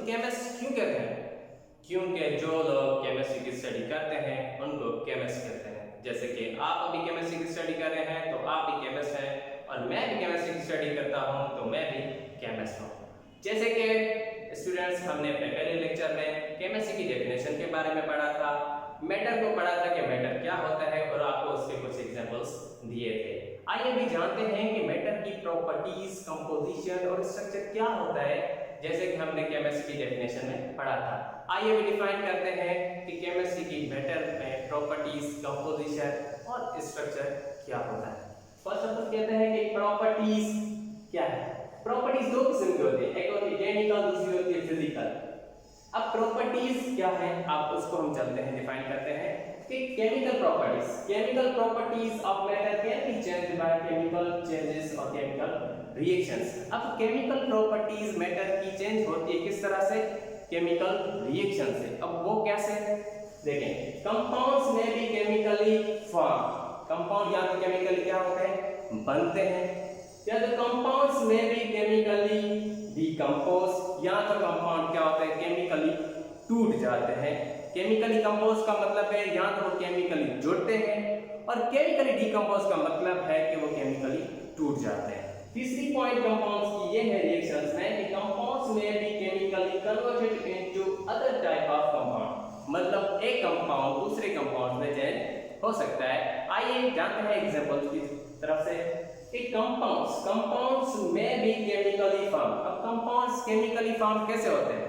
Chemist क्यों कहते हैं? क्योंकि जो लोग केमिस्ट्री की स्टडी करते हैं उनको केमिस्ट कहते हैं। जैसे कि आप अभी केमिस्ट्री की स्टडी कर रहे हैं तो आप भी केमिस्ट हैं, और मैं भी केमिस्ट्री की स्टडी करता हूं तो मैं भी केमिस्ट हूं। जैसे कि स्टूडेंट्स, हमने अपने पहले लेक्चर में केमिस्ट्री की डेफिनेशन के बारे में पढ़ा था, मैटर को पढ़ा था कि मैटर क्या होता है, और आपको उसके कुछ एग्जांपल्स दिए थे। आइए भी जानते हैं कि मैटर की प्रॉपर्टीज, कंपोजिशन और स्ट्रक्चर क्या होता है, जैसे कि हमने केमिस्ट्री की डेफिनेशन में पढ़ा था। आइए भी डिफाइन करते हैं कि केमिस्ट्री की मैटर में प्रॉपर्टीज, कंपोजिशन और स्ट्रक्चर क्या होता है। फर्स्ट ऑफ ऑल कहते हैं कि प्रॉपर्टीज क्या है। प्रॉपर्टीज दो किस्म की होती है, एक होती है केमिकल, दूसरी होती है फिजिकल। अब प्रॉपर्टीज क्या है, आप उसको हम चलते हैं डिफाइन करते हैं कि chemical properties of matter can be changed by chemical changes और केमिकल रिएक्शंस। अब केमिकल प्रॉपर्टीज मैटर की चेंज होती है किस तरह से? केमिकल रिएक्शन से। अब वो कैसे? देखें, कंपाउंड्स में भी केमिकली फॉर्म, कंपाउंड या तो केमिकली क्या होते हैं? बनते हैं, या तो कंपाउंड्स में भी केमिकली डिकम्पोज, या तो कंपाउंड क्या होते हैं? केमिकली टूट जाते हैं। केमिकली कंपोज का मतलब है या तो वो केमिकली जुड़ते हैं, और केमिकली डिकम्पोज का मतलब है कि वो केमिकली टूट जाते हैं। तीसरी पॉइंट कंपाउंड्स की ये है रिएक्शंस में कि कंपाउंड्स में भी chemically converted into other type of compound, मतलब एक कंपाउंड दूसरे कंपाउंड में चेंज हो सकता है। आइए जानते हैं एग्जांपल्स की तरफ से कि कंपाउंड्स में भी केमिकली फॉर्म। अब कंपाउंड्स केमिकली फॉर्म कैसे होते हैं?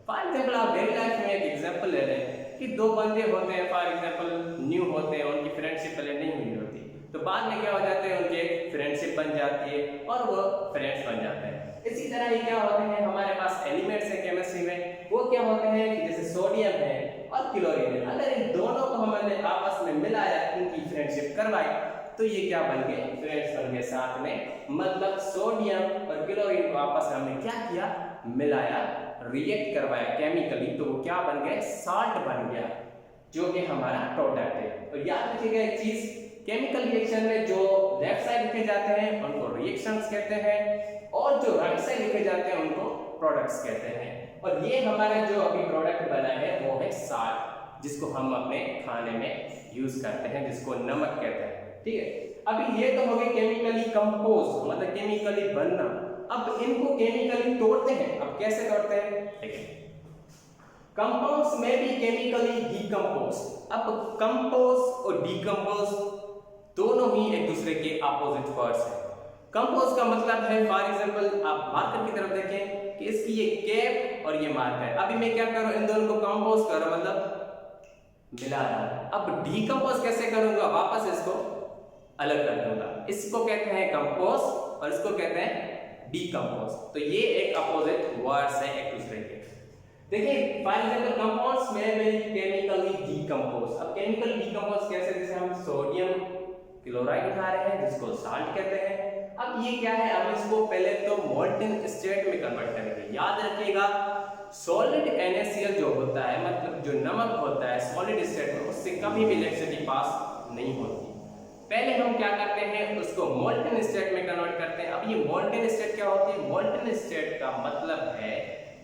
फॉर एग्जांपल, आप डेली लाइफ में एक एग्जांपल ले लें कि दो बंदे होते हैं, फॉर एग्जांपल न्यू होते हैं, उनकी फ्रेंडशिप पहले नहीं हुई होती, तो बाद में क्या हो जाते हैं? उनके फ्रेंडशिप बन जाती है और वो फ्रेंड्स बन जाते हैं। इसी तरह ही क्या होते हैं, हमारे पास एलिमेंट्स है केमिस्ट्री में, वो क्या होते हैं कि जैसे सोडियम है और क्लोरीन है, अगर इन दोनों को हमने आपस में मिलाया, इनकी फ्रेंडशिप करवाई, तो ये क्या बन गए? फ्रेंड्स बन गए साथ में। मतलब सोडियम और क्लोरीन को आपस में हमने क्या किया? मिलाया, रिएक्ट करवाया केमिकली, तो वो क्या बन गए? साल्ट बन गया, जो कि हमारा प्रोडक्ट है। और याद रखिएगा एक चीज, केमिकल रिएक्शन में जो लेफ्ट साइड लिखे जाते हैं उनको रिएक्शंस कहते हैं, और जो राइट साइड लिखे जाते हैं उनको प्रोडक्ट्स कहते हैं। और ये हमारा जो अभी प्रोडक्ट बना है वो है साल्ट, जिसको हम अपने खाने में यूज करते हैं, जिसको नमक कहते हैं। ठीक है, अभी ये तो हो गए केमिकली कंपोज, मतलब केमिकली बनना। अब इनको केमिकली तोड़ते हैं। अब कैसे तोड़ते हैं? देखिए, कंपाउंड्स में भी केमिकली डिकम्पोज। अब कंपोज और डिकम्पोज दोनों ही एक दूसरे के अपोजिट वर्ड्स हैं। कंपोज का मतलब है, फॉर एग्जांपल आप मार्कर की तरफ देखें कि इसकी ये कैप और ये मार्कर। अभी मैं क्या करूं? इन दोनों को कंपोज करूं, मतलब मिला रहा। अब डिकम्पोज कैसे करूंगा? वापस इसको अलग कर दूंगा। इसको कहते हैं कंपोज और इसको कहते हैं डिकम्पोज। तो ये एक अपोजिट वर्ड्स है एक दूसरे के। देखिए, फॉर एग्जांपल कंपाउंड्स में भी केमिकली डिकम्पोज। अब केमिकल डिकम्पोज कैसे? जैसे हम सोडियम क्लोराइड उठा रहे हैं, जिसको साल्ट कहते हैं। अब ये क्या है? हम इसको पहले तो मोल्टन स्टेट में कन्वर्ट करेंगे। याद रखिएगा, सॉलिड NaCl जो होता है, मतलब जो नमक होता है सॉलिड स्टेट में, उससे कभी भी इलेक्ट्रिसिटी पास नहीं होती। पहले हम क्या करते हैं? उसको मोल्टन स्टेट में कन्वर्ट करते हैं। अब ये मोल्टन स्टेट क्या होती है? मोल्टन स्टेट का मतलब है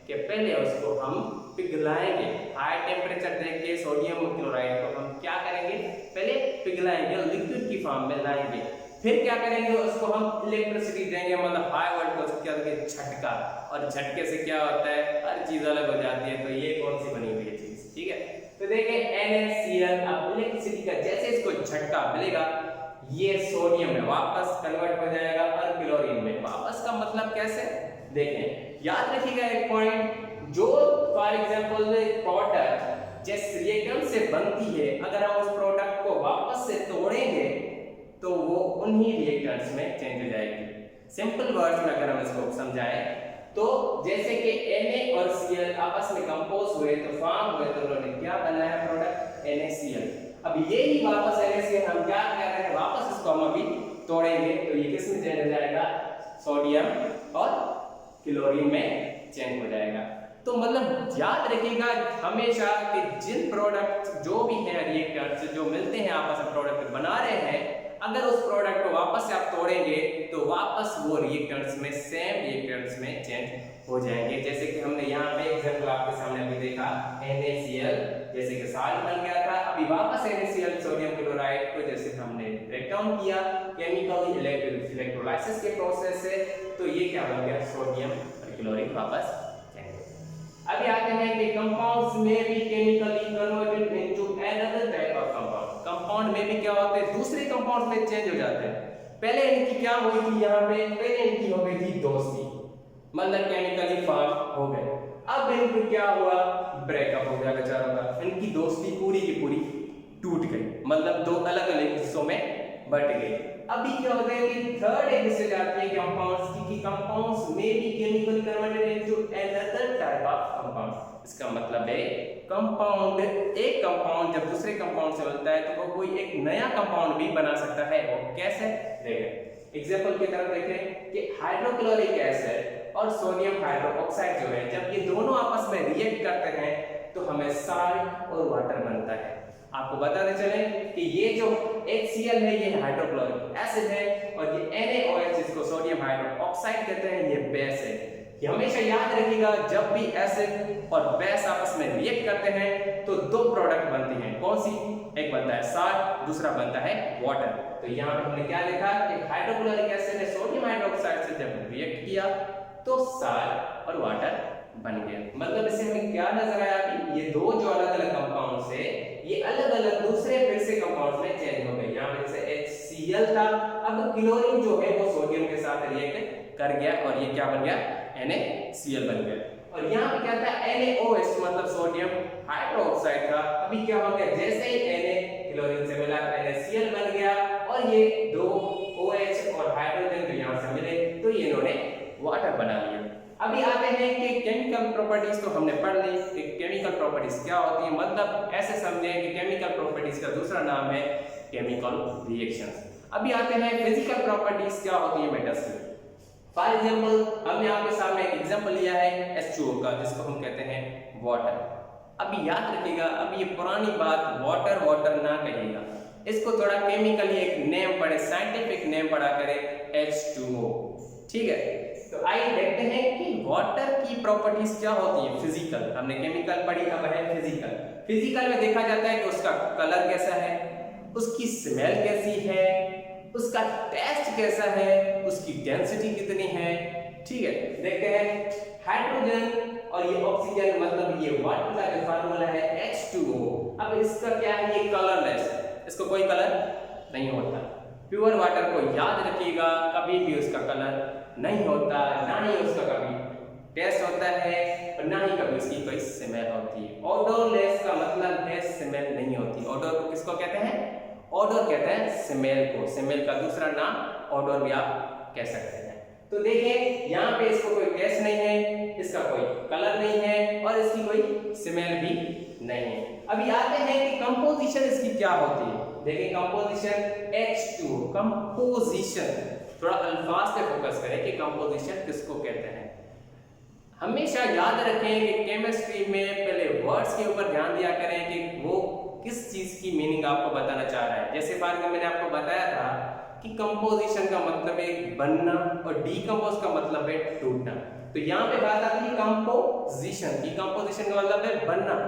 कि पहले उसको हम पिघलाएंगे, हाई टेम्परेचर देके सोडियम क्लोराइड को हम क्या करेंगे? पहले पिघलाएंगे, लिक्विड की फॉर्म में लाएंगे। फिर क्या करेंगे? उसको हम इलेक्ट्रिसिटी देंगे, मतलब हाई वोल्टेज को क्या देंगे? झटका। और झटके से क्या होता है? हर चीज अलग हो जाती है। तो ये कौन सी बनी हुई है चीज? ठीक है, तो देखिए NaCl, अब इलेक्ट्रिसिटी का जैसे इसको झटका मिलेगा, ये सोडियम में वापस कन्वर्ट हो जाएगा और क्लोरीन में वापस। का मतलब कैसे? देखें, याद रखिएगा एक पॉइंट, जो फॉर एग्जांपल प्रोडक्ट जिस रिएक्टेंट से बनती है, अगर हम उस प्रोडक्ट को वापस से तोड़ेंगे तो वो उन्हीं रिएक्टेंट्स में चेंज हो जाएगी। सिंपल वर्ड्स में अगर हम इसको समझाएं तो जैसे कि Na और Cl आपस में कंपोज हुए तो फॉर्म हुए, तो उन्होंने क्या बनाया? Product NaCl। अब ये ही वापस NaCl हम क्या कर रहे हैं? वापस इसको हम अभी तोड़ेंगे तो ये किस में चेंज हो जाएगा? सोडियम और क्लोरीन में चेंज हो जाएगा। तो मतलब याद रखिएगा हमेशा कि जिन प्रोडक्ट जो भी हैं रिएक्टेंट्स जो मिलते हैं आपस में प्रोडक्ट बना रहे हैं, अगर उस प्रोडक्ट को वापस से आप तोड़ेंगे तो वापस वो रिएक्टेंट्स में सेम रिएक्टेंट्स में चेंज हो जाएंगे। जैसे कि हमने यहाँ पे एग्जांपल आपके सामने अभी देखा NaCl, जैसे कि साल्ट बन गया था, अभी वापस NaCl सोडियम क्लोराइड को जैसे हमने ब्रेक डाउन किया केमिकल इलेक्ट्रोलाइसिस के प्रोसेस से, तो ये क्या बन गया, सोडियम और क्लोरीन वापस चेंज। अभी आते हैं कि कंपाउंड्स में भी chemically converted into another type of compound. Compound में भी क्या होते हैं, दूसरे कंपाउंड में चेंज हो जाते हैं। पहले इनकी क्या हुई थी, यहाँ पे पहले इनकी हो गई थी दोस्ती, मतलब केमिकली फॉर्म हो गए। अब इनको क्या हुआ, ब्रेकअप हो गया बेचारों का, इनकी दोस्ती पूरी की पूरी टूट गई, मतलब दो अलग अलग हिस्सों में बट गई। अभी क्या होता है कि थर्ड एक हिस्से जाती है कंपाउंड्स की, कि कंपाउंड्स में भी chemically converted into another type of compound. इसका मतलब है कंपाउंड, एक कंपाउंड जब दूसरे कंपाउंड से मिलता है तो वो कोई एक नया कंपाउंड भी बना सकता है। वो कैसे, देखें एग्जांपल की तरफ देखें कि हाइड्रोक्लोरिक एसिड और सोडियम हाइड्रोक्साइड जो है, जब ये दोनों आपस में रिएक्ट करते हैं तो हमें साल्ट और वाटर बनता है। आपको बताते चले कि ये जो HCl है ये हाइड्रोक्लोरिक एसिड है, और ये NaOH जिसको सोडियम हाइड्रोक्साइड कहते हैं ये बेस है। ये हमेशा याद रखिएगा, जब भी एसिड और बेस आपस में रिएक्ट करते हैं तो दो प्रोडक्ट बनती हैं। कौन सी, एक बनता है साल्ट, दूसरा बनता है वाटर। तो यहाँ पे हमने क्या लिखा कि हाइड्रोक्लोरिक एसिड ने सोडियम हाइड्रोक्साइड से जब रिएक्ट किया तो साल्ट और वाटर बन गया। मतलब इससे हमें क्या नजर आया कि ये दो जो अलग अलग कंपाउंड्स है ये अलग अलग दूसरे फिर से कंपाउंड्स में चेंज हो गए। यहाँ पे जैसे HCl था, अब क्लोरीन जो है वो सोडियम के साथ रिएक्ट कर गया और ये क्या बन गया, NaCl बन गया। और यहाँ पे क्या था, NaOH मतलब सोडियम हाइड्रोक्साइड था, अभी क्या हो गया, जैसे ही Na क्लोरीन से मिला NaCl बन गया, और ये दो OH और हाइड्रोजन जो यहाँ से मिले तो ये इन्होंने वाटर बना लिया। अभी आते हैं कि केमिकल प्रॉपर्टीज तो हमने पढ़ ली कि केमिकल प्रॉपर्टीज क्या होती है, मतलब ऐसे समझें कि केमिकल प्रॉपर्टीज का दूसरा नाम है केमिकल रिएक्शंस। अभी आते हैं फिजिकल प्रॉपर्टीज क्या होती है मेटल्स की। फॉर एग्जांपल हमने आपके सामने एक एग्जांपल लिया है H2O का, जिसको हम कहते हैं वाटर। अभी याद रखिएगा, अभी ये पुरानी बात वाटर वाटर ना कहिएगा, इसको थोड़ा केमिकली एक नेम पढ़े, साइंटिफिक नेम पढ़ा करें H2O, ठीक है। तो आइए देखते हैं कि वाटर की प्रॉपर्टीज क्या होती है फिजिकल। हमने केमिकल पढ़ी, अब है फिजिकल। फिजिकल में देखा जाता है कि उसका कलर कैसा है, उसकी स्मेल कैसी है, उसका टेस्ट कैसा है, उसकी डेंसिटी कितनी है, ठीक है। देखते हैं हाइड्रोजन और ये ऑक्सीजन, मतलब ये वाटर का जो फार्मूला है H2O। अब इसका क्या है, ये कलरलेस है, इसको कोई कलर नहीं होता। प्योर वाटर को याद रखिएगा, कभी भी उसका कलर नहीं होता, ना ही उसका कभी टेस्ट होता है और ना ही कभी उसकी कोई स्मेल होती है। ओडोरलेस का मतलब है स्मेल नहीं होती। ओडोर को किसको कहते हैं, ओडोर कहते हैं स्मेल को, स्मेल का दूसरा नाम ओडोर भी आप कह सकते हैं। तो देखिए यहाँ पे इसको कोई टेस्ट नहीं है, इसका कोई कलर नहीं है और इसकी कोई स्मेल भी नहीं है। अभी आते हैं कि कंपोजिशन इसकी क्या होती है। देखिए कंपोजिशन H2O, कंपोजिशन थोड़ा अल्फाज पे फोकस करें कि कंपोजिशन किसको कहते हैं। हमेशा याद रखें कि केमिस्ट्री में पहले वर्ड्स के ऊपर ध्यान दिया करें कि वो किस चीज की मीनिंग आपको बताना चाह रहा है। जैसे फॉर एग्जांपल मैंने आपको बताया था कि कंपोजिशन का मतलब है बनना और डीकंपोज का मतलब है टूटना। तो यहाँ पे बात आती है कंपोजिशन की। कंपोजिशन का मतलब है बनना।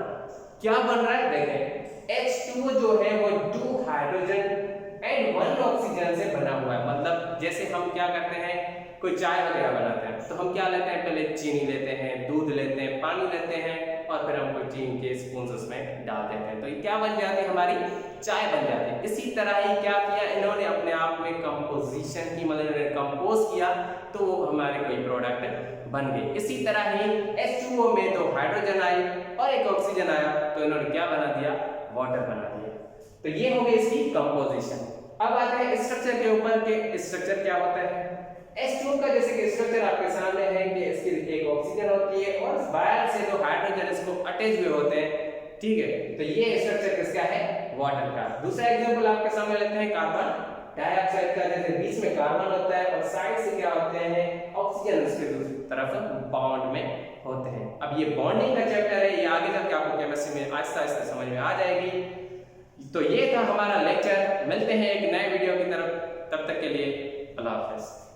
क्या बन रहा है, देखें H2O जो है वो 2 हाइड्रोजन एंड 1 ऑक्सीजन से बना हुआ है। मतलब जैसे हम क्या करते हैं, कोई चाय वगैरह बनाते हैं तो हम क्या लेते हैं, पहले चीनी लेते हैं, दूध लेते हैं, पानी लेते हैं और फिर हम कोई चीनी के स्पून उसमें डाल देते हैं, तो ये क्या बन जाती है, हमारी चाय बन जाती है। इसी तरह ही क्या किया इन्होंने अपने आप में कंपोजिशन की, मतलब कंपोज किया तो वो हमारे कोई प्रोडक्ट बन गए। इसी तरह ही H2O में 2 हाइड्रोजन आई और 1 ऑक्सीजन आया तो इन्होंने क्या बना दिया, वाटर बना दिया। तो ये हो गई इसकी कंपोजिशन। अब आते हैं स्ट्रक्चर के ऊपर कि स्ट्रक्चर क्या होता है। H2O का जैसे कि स्ट्रक्चर आपके सामने है कि इसकी एक ऑक्सीजन होती है और बाहर से 2 हाइड्रोजन इसको अटैच हुए होते हैं, ठीक है। तो ये स्ट्रक्चर किसका है, वाटर का। दूसरा एग्जांपल आपके सामने लेते हैं कार्बन डाइऑक्साइड का। जैसे बीच में कार्बन होता है और साइड से क्या होते हैं, ऑक्सीजन उसके दूसरी तरफ बॉन्ड में होते हैं। अब ये बॉन्डिंग का चैप्टर है, ये आगे जाके आपको केमिस्ट्री में आहिस्ता आहिस्ता समझ में आ जाएगी। तो ये था हमारा लेक्चर। मिलते हैं एक नए वीडियो की तरफ। तब तक के लिए अल्लाह हाफिज।